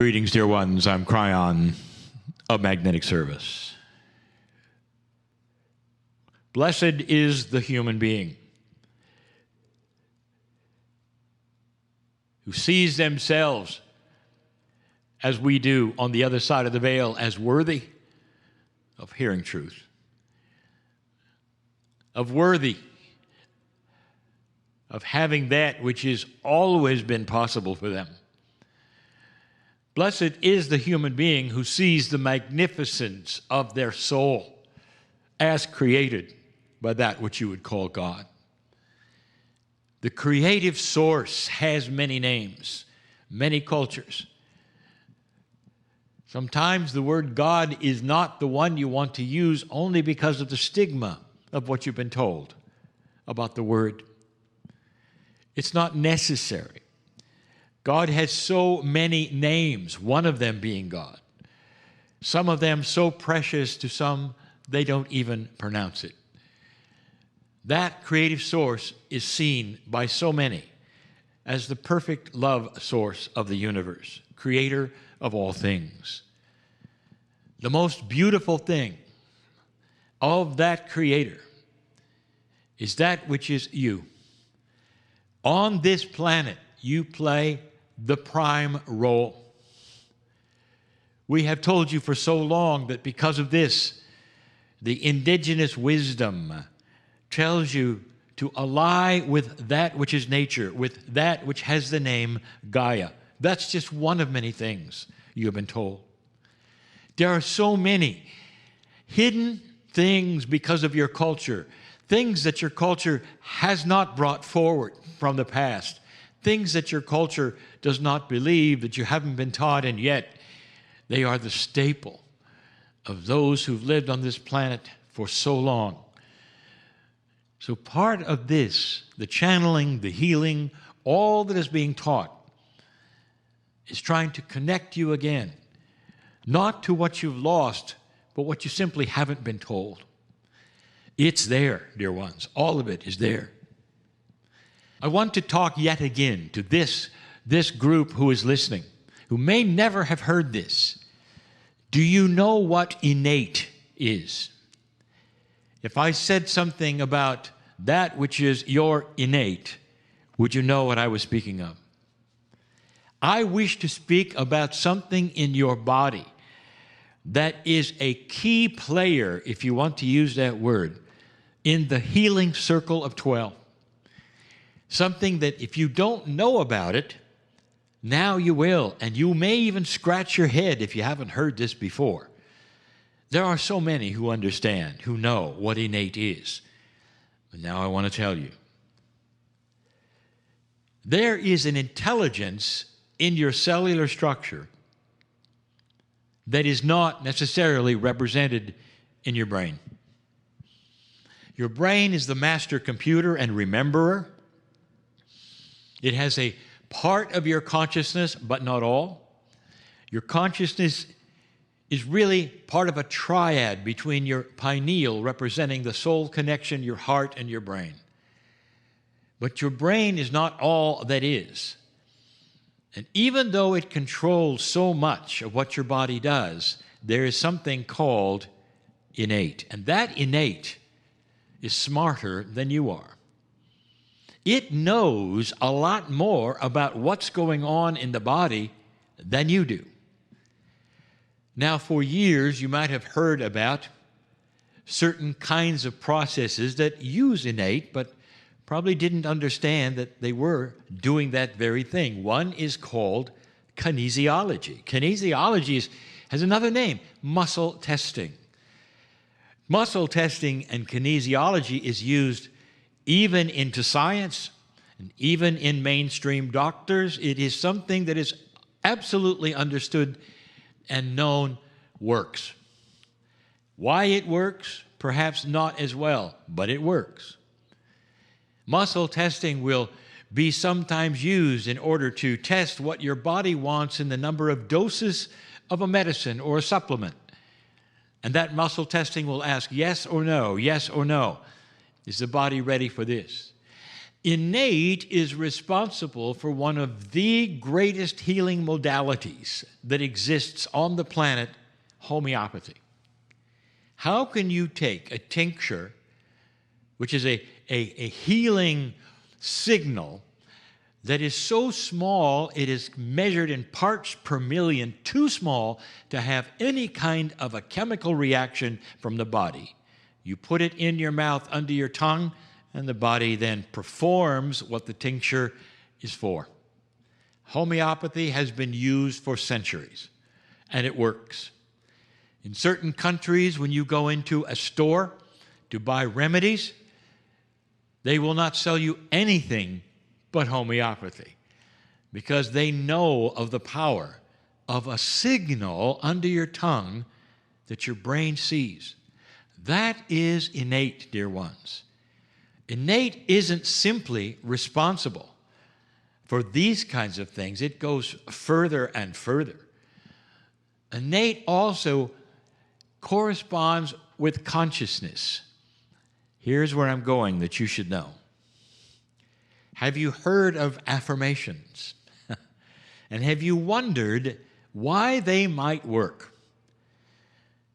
Greetings, dear ones. I'm Kryon of Magnetic Service. Blessed is the human being who sees themselves as we do on the other side of the veil as worthy of hearing truth, of worthy of having that which has always been possible for them. Blessed is the human being who sees the magnificence of their soul as created by that which you would call God. The creative source has many names, many cultures. Sometimes the word God is not the one you want to use only because of the stigma of what you've been told about the word. It's not necessary. God has so many names, one of them being God. Some of them so precious to some, they don't even pronounce it. That creative source is seen by so many as the perfect love source of the universe, creator of all things. The most beautiful thing of that creator is that which is you. On this planet, you play the prime role. We have told you for so long that because of this, the indigenous wisdom tells you to ally with that which is nature, with that which has the name Gaia. That's just one of many things you have been told. There are so many hidden things because of your culture, things that your culture has not brought forward from the past, things that your culture does not believe, that you haven't been taught, and yet they are the staple of those who've lived on this planet for so long. So part of this, the channeling, the healing, all that is being taught is trying to connect you again, not to what you've lost, but what you simply haven't been told. It's there, dear ones. All of it is there. I want to talk yet again to this group who is listening, who may never have heard this. Do you know what innate is? If I said something about that which is your innate, would you know what I was speaking of? I wish to speak about something in your body that is a key player, if you want to use that word, in the healing circle of 12. Something that if you don't know about it, now you will, and you may even scratch your head if you haven't heard this before. There are so many who understand, who know what innate is. But now I want to tell you. There is an intelligence in your cellular structure that is not necessarily represented in your brain. Your brain is the master computer and rememberer. It has a part of your consciousness, but not all. Your consciousness is really part of a triad between your pineal, representing the soul connection, your heart, and your brain. But your brain is not all that is. And even though it controls so much of what your body does, there is something called innate. And that innate is smarter than you are. It knows a lot more about what's going on in the body than you do. Now, for years, you might have heard about certain kinds of processes that use innate, but probably didn't understand that they were doing that very thing. One is called kinesiology. Kinesiology has another name, muscle testing. Muscle testing and kinesiology is used even into science, and even in mainstream doctors. It is something that is absolutely understood and known works. Why it works, perhaps not as well, but it works. Muscle testing will be sometimes used in order to test what your body wants in the number of doses of a medicine or a supplement. And that muscle testing will ask yes or no, yes or no. Is the body ready for this? Innate is responsible for one of the greatest healing modalities that exists on the planet, homeopathy. How can you take a tincture, which is a healing signal that is so small it is measured in parts per million, too small to have any kind of a chemical reaction from the body? You put it in your mouth, under your tongue, and the body then performs what the tincture is for. Homeopathy has been used for centuries, and it works. In certain countries, when you go into a store to buy remedies, they will not sell you anything but homeopathy, because they know of the power of a signal under your tongue that your brain sees. That is innate, dear ones. Innate isn't simply responsible for these kinds of things. It goes further and further. Innate also corresponds with consciousness. Here's where I'm going that you should know. Have you heard of affirmations? And have you wondered why they might work?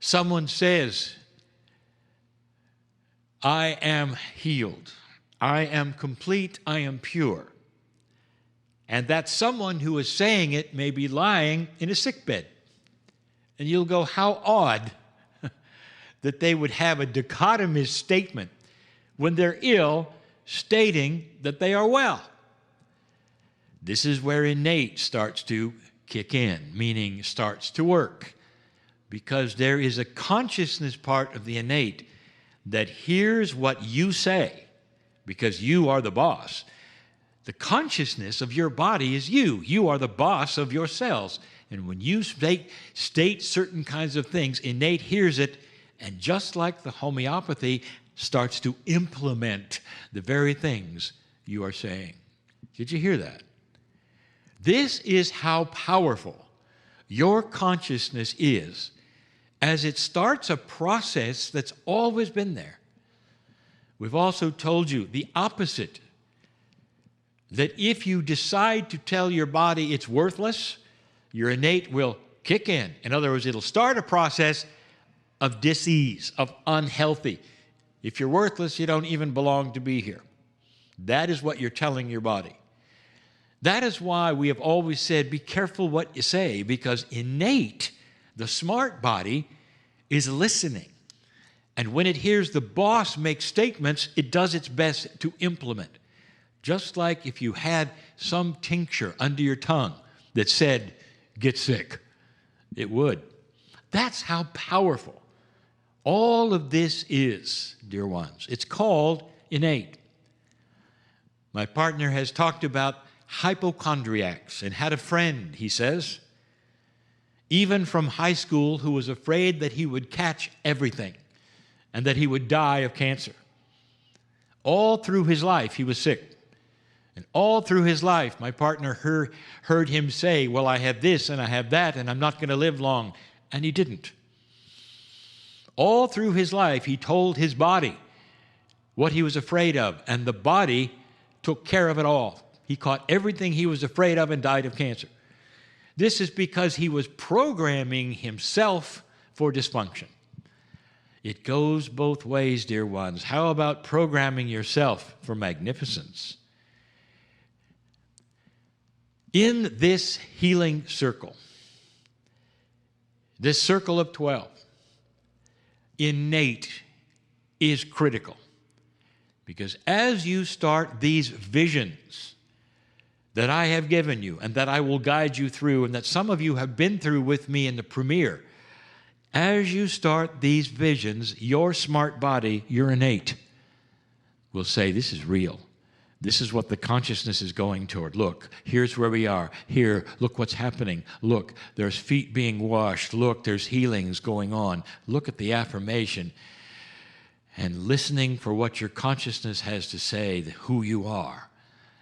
Someone says, I am healed, I am complete, I am pure. And that someone who is saying it may be lying in a sickbed. And you'll go, how odd that they would have a dichotomous statement when they're ill, stating that they are well. This is where innate starts to kick in, meaning starts to work, because there is a consciousness part of the innate that hears what you say, because you are the boss. The consciousness of your body is you. You are the boss of your cells. And when you state certain kinds of things, innate hears it, and just like the homeopathy, starts to implement the very things you are saying. Did you hear that? This is how powerful your consciousness is, as it starts a process that's always been there. We've also told you the opposite, that if you decide to tell your body it's worthless, your innate will kick in. In other words, it'll start a process of dis-ease, of unhealthy. If you're worthless, you don't even belong to be here. That is what you're telling your body. That is why we have always said, be careful what you say, because innate, the smart body, is listening. And when it hears the boss make statements, it does its best to implement. Just like if you had some tincture under your tongue that said, get sick, it would. That's how powerful all of this is, dear ones. It's called innate. My partner has talked about hypochondriacs and had a friend, he says, even from high school, who was afraid that he would catch everything and that he would die of cancer. All through his life, he was sick. And all through his life, my partner heard him say, well, I have this and I have that, and I'm not going to live long. And he didn't. All through his life, he told his body what he was afraid of, and the body took care of it all. He caught everything he was afraid of and died of cancer. This is because he was programming himself for dysfunction. It goes both ways, dear ones. How about programming yourself for magnificence? In this healing circle, this circle of 12, innate is critical. Because as you start these visions that I have given you and that I will guide you through, and that some of you have been through with me in the premiere, as you start these visions, your smart body, your innate, will say, this is real. This is what the consciousness is going toward. Look, here's where we are. Here, look what's happening. Look, there's feet being washed. Look, there's healings going on. Look at the affirmation. And listening for what your consciousness has to say, who you are,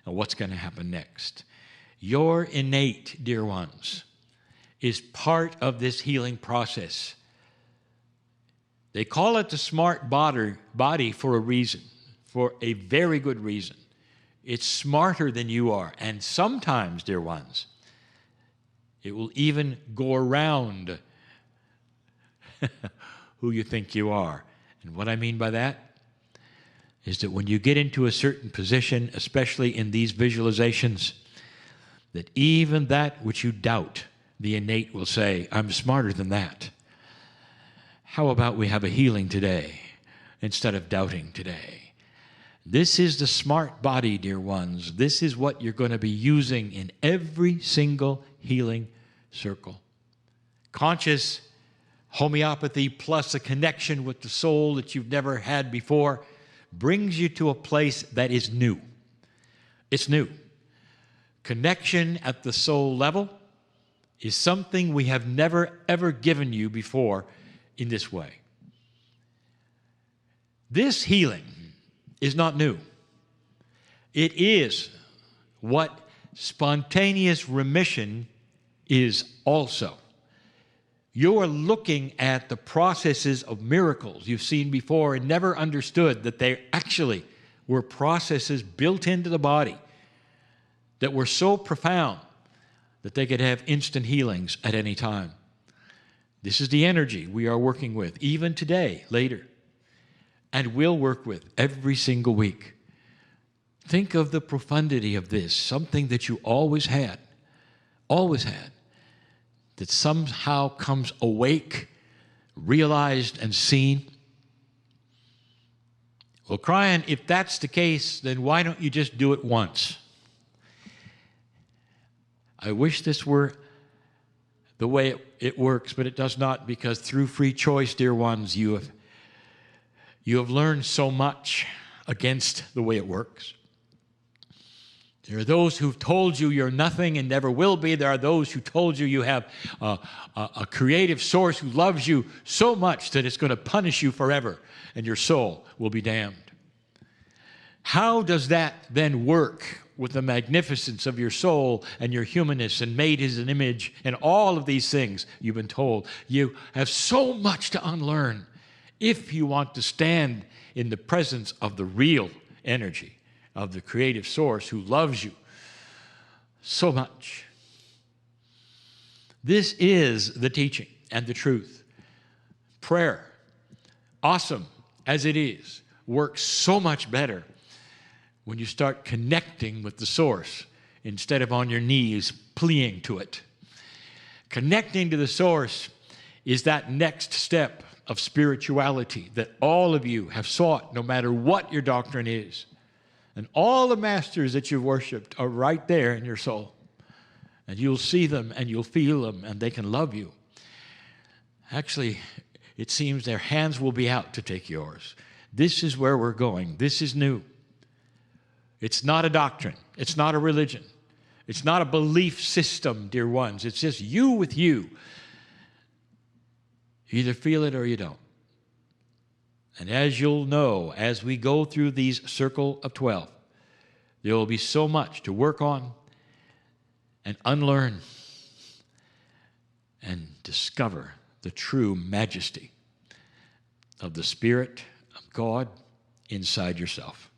and what's going to happen next. Your innate, dear ones, is part of this healing process. They call it the smart body for a reason, for a very good reason. It's smarter than you are. And sometimes, dear ones, it will even go around who you think you are. And what I mean by that is that when you get into a certain position, especially in these visualizations, that even that which you doubt, the innate will say, I'm smarter than that. How about we have a healing today instead of doubting today? This is the smart body, dear ones. This is what you're going to be using in every single healing circle. Conscious homeopathy plus a connection with the soul that you've never had before brings you to a place that is new. It's new. Connection at the soul level is something we have never, ever given you before in this way. This healing is not new. It is what spontaneous remission is also. You are looking at the processes of miracles you've seen before and never understood that they actually were processes built into the body that were so profound that they could have instant healings at any time. This is the energy we are working with, even today, later, and will work with every single week. Think of the profundity of this, something that you always had, that somehow comes awake, realized, and seen. Well, Kryon, if that's the case, then why don't you just do it once? I wish this were the way it works, but it does not, because through free choice, dear ones, you have learned so much against the way it works. There are those who've told you you're nothing and never will be. There are those who told you you have a creative source who loves you so much that it's going to punish you forever and your soul will be damned. How does that then work with the magnificence of your soul and your humanness and made as an image and all of these things you've been told? You have so much to unlearn if you want to stand in the presence of the real energy of the creative source who loves you so much. This is the teaching and the truth. Prayer, awesome as it is, works so much better when you start connecting with the source instead of on your knees pleading to it. Connecting to the source is that next step of spirituality that all of you have sought, no matter what your doctrine is. And all the masters that you've worshipped are right there in your soul. And you'll see them and you'll feel them and they can love you. Actually, it seems their hands will be out to take yours. This is where we're going. This is new. It's not a doctrine. It's not a religion. It's not a belief system, dear ones. It's just you with you. You either feel it or you don't. And as you'll know, as we go through these circle of 12, there will be so much to work on and unlearn and discover the true majesty of the Spirit of God inside yourself.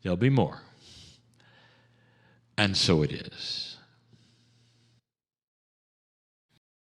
There'll be more. And so it is.